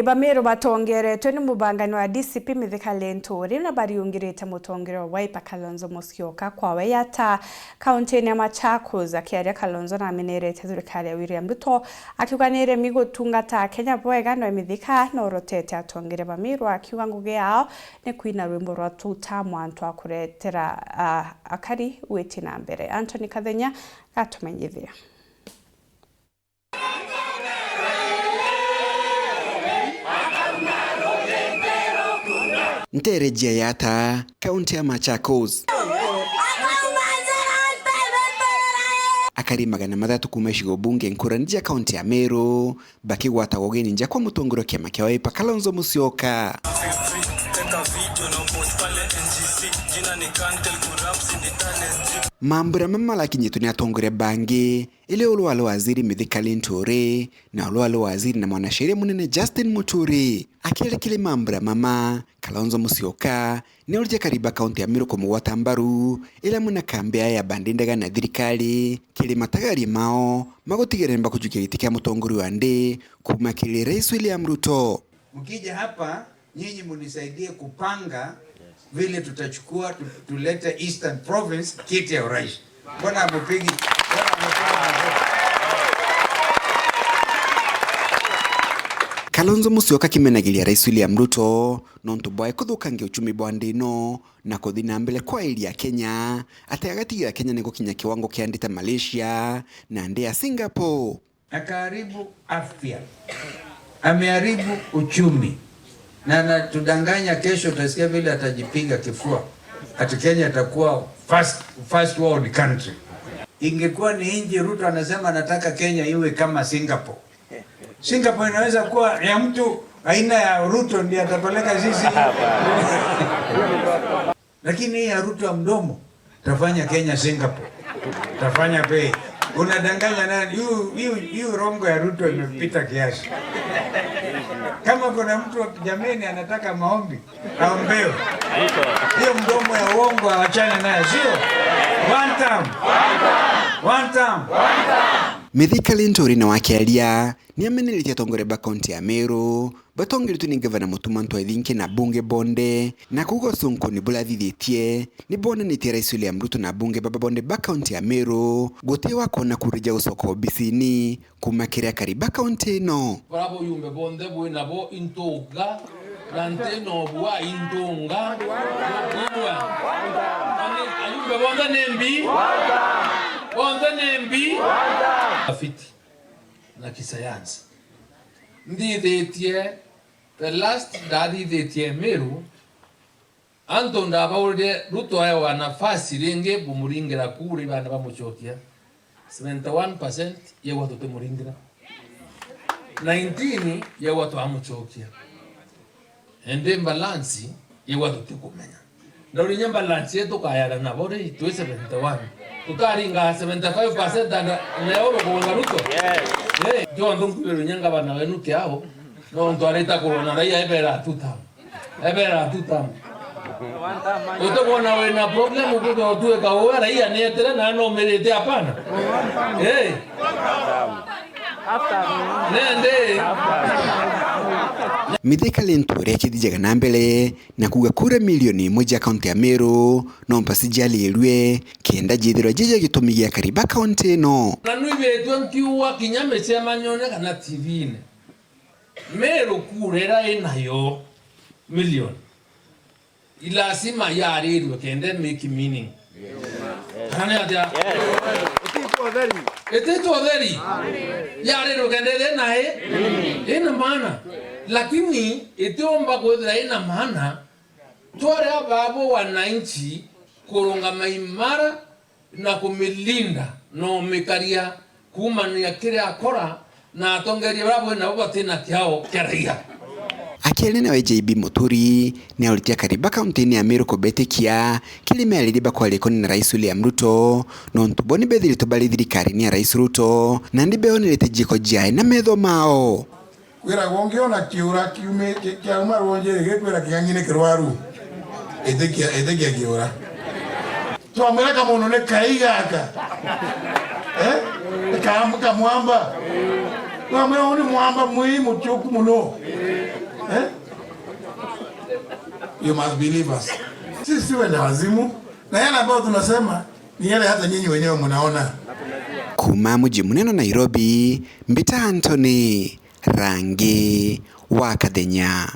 Bamiro batongeretwe n'umubangano wa DCP Mithika Linturi na bariungirite mutongero wa Wiper Kalonzo Musyoka kwawe yata kaunti ya Machakos akiaria Kalonzo na amenerete thirikari ya William Ruto akiuganire migutungata Kenya bwega no Mithika no rotete atongere Bamiro akiuga ngugi yao ne kwina rwimbo rwa tuta mwantu akuretera akari weti na mbere. Anthony Kathenya gatumenyithia. Nterejia yata kaunti ya Machakos akari 300 kuma ishigo bunge nkuranija kaunti ya Meru bakigwata wogeni nja kwa mutongero kiama kia Wiper Kalonzo Musyoka. Mambura mamala kinyituni atongore bangi ile uluwalo waziri Mithika Linturi na uluwalo waziri na mwanasheria munene Justin Muturi. Akiele kile mambura mama Kalonzo Musyoka ni ulija kariba kaunti ya Meru kumuwata mbaru ila muna kambea ya bandindaga na thirikari kile matagari mao magotigere mba kujukiritika mutongori wande kumakili Rais William Ruto. Mkija hapa nyinyi munisaidie kupanga vile tutachukua tulete Eastern Province kiti ya urais. Mbona hamupigi? Kalonzo Musyoka kimenagilia Rais William Ruto nonto boy kuthukangia uchumi bwandino na kuthina mbele kwa ili ya Kenya atagatigira Kenya niko kinya kiwango kiandita Malaysia na ndia Singapore. Akaharibu afya, ameharibu uchumi na tudanganya kesho utasikia vile atajipiga kifua ati Kenya atakuwa first world country. Ingekuwa ni nchi Ruto anasema anataka Kenya iwe kama Singapore. Singapore inaweza kuwa ya mtu aina ya Ruto ndiye atapeleka sisi. Lakini ya Ruto mdomo tafanya Kenya Singapore. Tafanya bei. Unadanganya nani? Yu rongo ya Ruto imepita kiasi. Kama kuna mtu jameni anataka maombi, aombewe. Hiyo mdomo ya uongo awachane nayo, sio? One time. Mithika Linturi na wakialia ni ameneletia tongore ba kaunti ya Meru batongere tu ni gavana Mutumanto Edinke na bunge bonde na kugo Sonko ni bula thithitie ni bonde ni Rais William Ruto na bunge baba bonde ba kaunti ya Meru gotewa kona kurija usoko bisini kumakiria kariba kaunti no bravo yumbe bonde bwe nabo intoga nante no bwa intonga ayumbe bonde nembi afiti na kisayansi ndi detie the last daddy detie Meru anto ndabawde Ruto ayo wa nafasi renge bumuringira kuri bana bamuchokia 71% ye watu temuringira 19 ye watu amuchokia ende balance ye watu tekumenya ndori nyamba balance yetu kayara na bore tu 71 tukaringa 75% na euro kwa Ruto. Yes. Yo ndo kubero nyanga bana wenu kiao. No ndo aleta corona raia ebera tutam. Oto bona wena problem uko tu ka ora raia netere na no merete hapana. Eh. Nende. Mithika Linturi akithija na mbele na kuga kura milioni 1 kaunti ya Meru no mpasijali elwe kenda jithiro jeje gitumigia kariba kaunti no na nuibe twankiwa kinyame cia manyone kana TV ne Meru kurera inayo milioni ila sima ya redu kende make meaning kana ya Eteto dheri ya redu kende nae ina maana lakini itiomba kwethira ina maana tware ababo wananchi kurunga maimara na kumilinda no mikaria kumania kire akora na atongeria babo na baba tena kiao kiraia. Akielena wa JB Muturi ni ulitia kariba kaunti ya Meru kubetekia kilime alidiba kwa lekoni na Rais William Ruto no ntuboni bedhiri tobali thirikari ni Rais Ruto na ndibeoni letejiko jai na medho mao kwira gongiona kiura kiume kiauma ronje gekwira kingangine kirwaru edekia kiura to amereka muno ne kaiga aka kaamuka mwamba to amera oni mwamba muhimu chuku muno You must believe us. Sisi siwe na wazimu, na yale ambayo tunasema ni yale hata nyinyi wenyewe mnaona. Kuma mji munene Nairobi, Mbita Anthony, Rangi wa Kadenya.